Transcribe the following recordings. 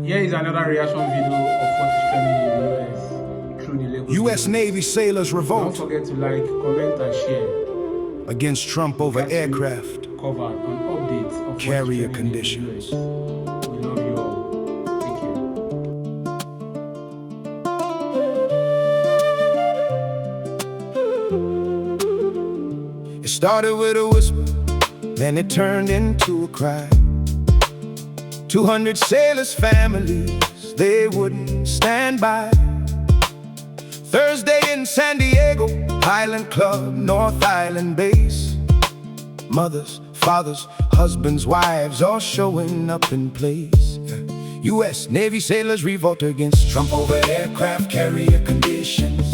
Here is another reaction video of what is trending in the US through the Lagos U.S. news. Navy sailors Don't revolt forget to like, comment and share. against Trump over Got you aircraft covered on updates of what is carrier trending in the conditions. US. We love you all. Take care. It started with a whisper, then it turned into a cry. 200 sailors' families, they wouldn't stand by. Thursday in San Diego, Highland Club, North Island base. Mothers, fathers, husbands, wives, all showing up in place. U.S. Navy sailors revolt against Trump over aircraft carrier conditions.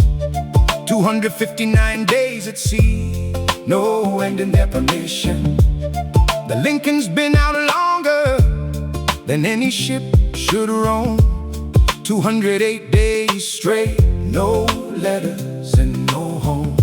259 days at sea, no end in their permission. The Lincoln's been out longer than any ship should roam. 208 days straight, no letters and no home.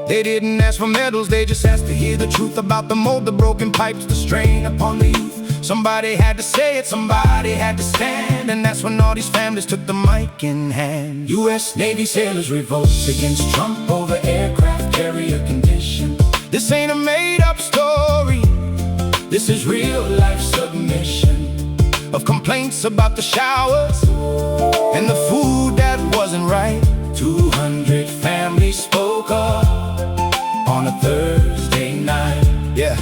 They didn't ask for medals, they just asked to hear the truth about the mold, the broken pipes, the strain upon the youth. Somebody had to say it, somebody had to stand, and that's when all these families took the mic in hand. U.S. Navy sailors revolt against Trump over aircraft carrier conditions. This ain't a made-up story, this is real-life submission of complaints about the showers and the food that wasn't right. 200 families spoke up on a Thursday night. Yeah,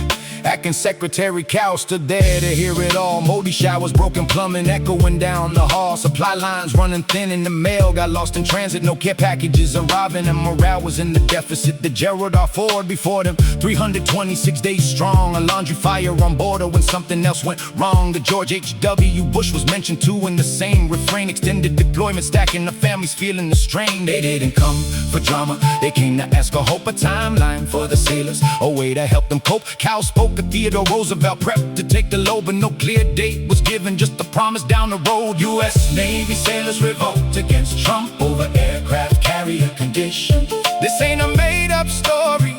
acting Secretary Cao stood there to hear it all. Moldy showers, broken plumbing echoing down the hall. Supply lines running thin and the mail got lost in transit. No care packages arriving and morale was in the deficit. The Gerald R forward before them, 326 days strong. A laundry fire on board when something else went wrong. The George H.W. Bush was mentioned too in the same refrain. Extended deployment stacking, the families feeling the strain. They didn't come for drama, they came to ask for hope. A timeline for the sailors, a way to help them cope. Cao spoke of Theodore Roosevelt, prepped to take the load, but no clear date was given, just a promise down the road. U.S. Navy sailors revolt against Trump over aircraft carrier conditions. This ain't a made-up story,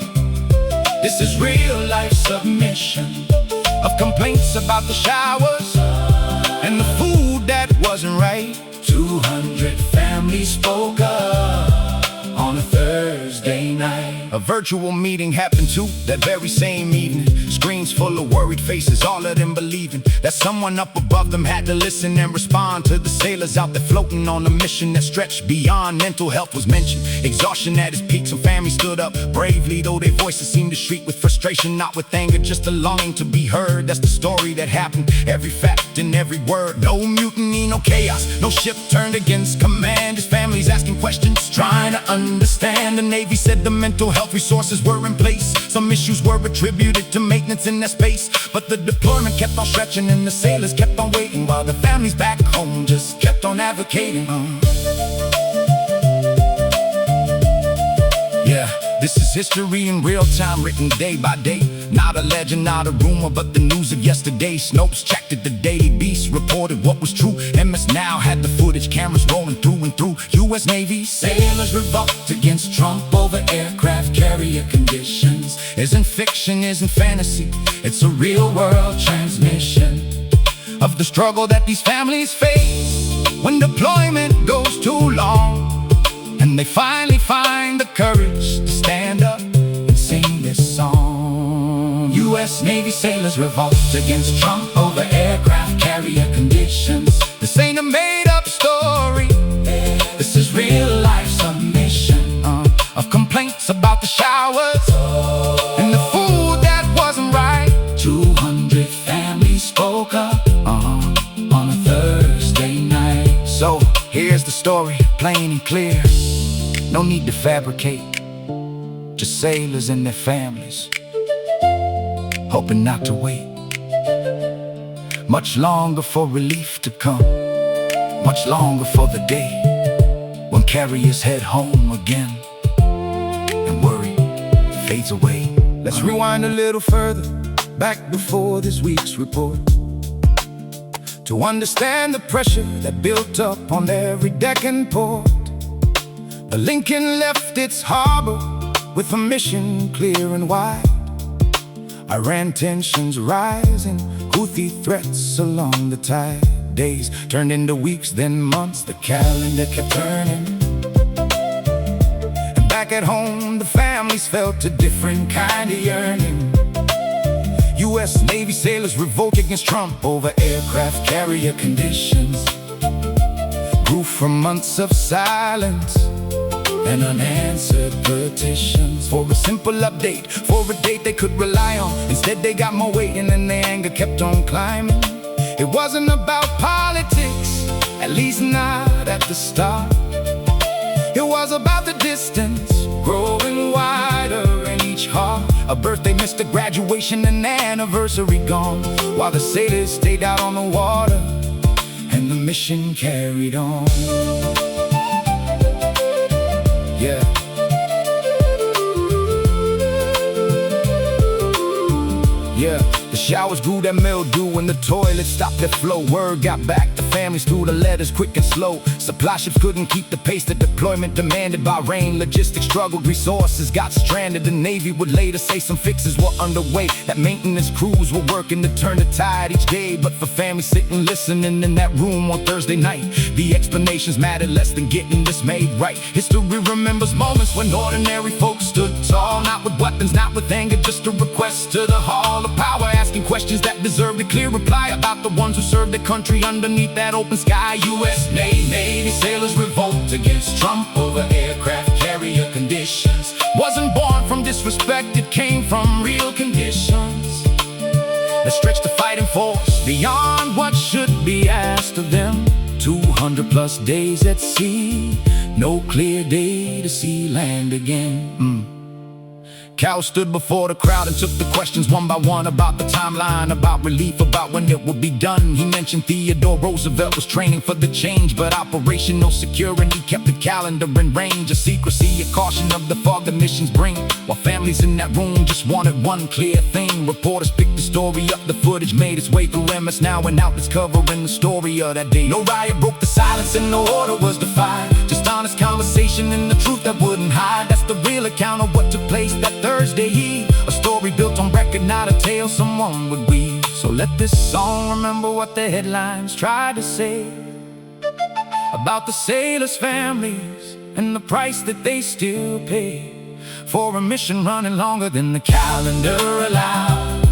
this is real-life submission of complaints about the showers and the food that wasn't right. 200 families spoke up on a Thursday night. A virtual meeting happened too that very same evening. Screens full of worried faces, all of them believing that someone up above them had to listen and respond to the sailors out there floating on a mission that stretched beyond. Mental health was mentioned, exhaustion at its peak. Some families stood up bravely, though their voices seemed to shriek with frustration, not with anger, just a longing to be heard. That's the story that happened, every fact and every word. No mutiny, no chaos, no ship turned against command. His families asking questions, trying to understand. The Navy said the mental health resources were in place. Some issues were attributed to maintenance in that space, but the deployment kept on stretching and the sailors kept on waiting, while the families back home just kept on advocating. Yeah, this is history in real time, written day by day. Not a legend, not a rumor, but the news of yesterday. Snopes checked it, the Daily Beast reported what was true. MS Now had the footage, cameras rolling through and through. U.S. Navy sailors revolt against Trump over aircraft carrier conditions. Isn't fiction, isn't fantasy, it's a real-world transmission of the struggle that these families face when deployment goes too long, and they finally find the courage to stand up and sing this song. U.S. Navy sailors revolt against Trump over aircraft carrier conditions. This ain't a made-up story, this is real-life submission of complaints about the showers and the food that wasn't right. 200 families spoke up on a Thursday night. So here's the story, plain and clear. No need to fabricate, just sailors and their families hoping not to wait much longer for relief to come, much longer for the day when carriers head home again and worry fades away. Let's rewind a little further, back before this week's report, to understand the pressure that built up on every deck and port. The Lincoln left its harbor with a mission clear and wide. Iran tensions rising, Houthi threats along the tide. Days turned into weeks, then months. The calendar kept turning. And back at home, the families felt a different kind of yearning. U.S. Navy sailors revolt against Trump over aircraft carrier conditions. Grew from months of silence and unanswered petitions for a simple update, for a date they could rely on. Instead they got more waiting and their anger kept on climbing. It wasn't about politics, at least not at the start. It was about the distance growing wider in each heart. A birthday missed, a graduation, an anniversary gone, while the sailors stayed out on the water and the mission carried on. Yeah. Yeah, the showers grew that mildew and the toilets stopped their flow. Word got back to families through the letters, quick and slow. Supply ships couldn't keep the pace the deployment demanded by rain. Logistics struggled, resources got stranded. The Navy would later say some fixes were underway, that maintenance crews were working to turn the tide each day. But for families sitting listening in that room on Thursday night, the explanations mattered less than getting this made right. History remembers moments when ordinary folks stood tall, not with weapons, not with anger, just a request to the hall of power, asking questions that deserved a clear reply about the ones who served their country underneath that open sky. U.S. Navy sailors revolt against Trump over aircraft carrier conditions. Wasn't born from disrespect, it came from real conditions that stretched the fighting force beyond what should be asked of them. 200 plus days at sea, no clear day to see land again. Cao stood before the crowd and took the questions one by one, about the timeline, about relief, about when it would be done. He mentioned Theodore Roosevelt was training for the change, but operational security kept the calendar in range. A secrecy, a caution of the fog the missions bring, while families in that room just wanted one clear thing. Reporters picked the story up, the footage made its way through MS Now, and outlets covering the story of that day. No riot broke the silence and no order was defied, just honest conversation and the truth that wouldn't hide. That's the real account of what took place that Thursday Eve, a story built on record, not a tale someone would weave. So let this song remember what the headlines tried to say about the sailors' families and the price that they still pay for a mission running longer than the calendar allowed.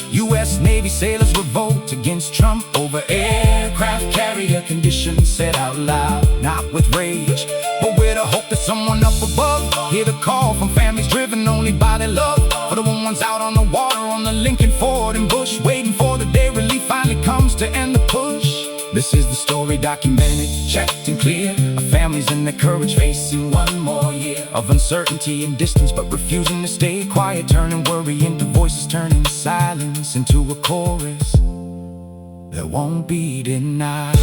U.S. Navy sailors revolt against Trump over aircraft carrier conditions, said out loud, not with rage, but with a hope that someone up above hear the call from families driven only by their love for the ones out on the water, on the Lincoln, Ford, and Bush, waiting for the day relief finally comes to end the push. This is the story documented, checked and clear, of families and their courage facing one more year of uncertainty and distance, but refusing to stay quiet, turning worry into voices, turning silence into a chorus that won't be denied.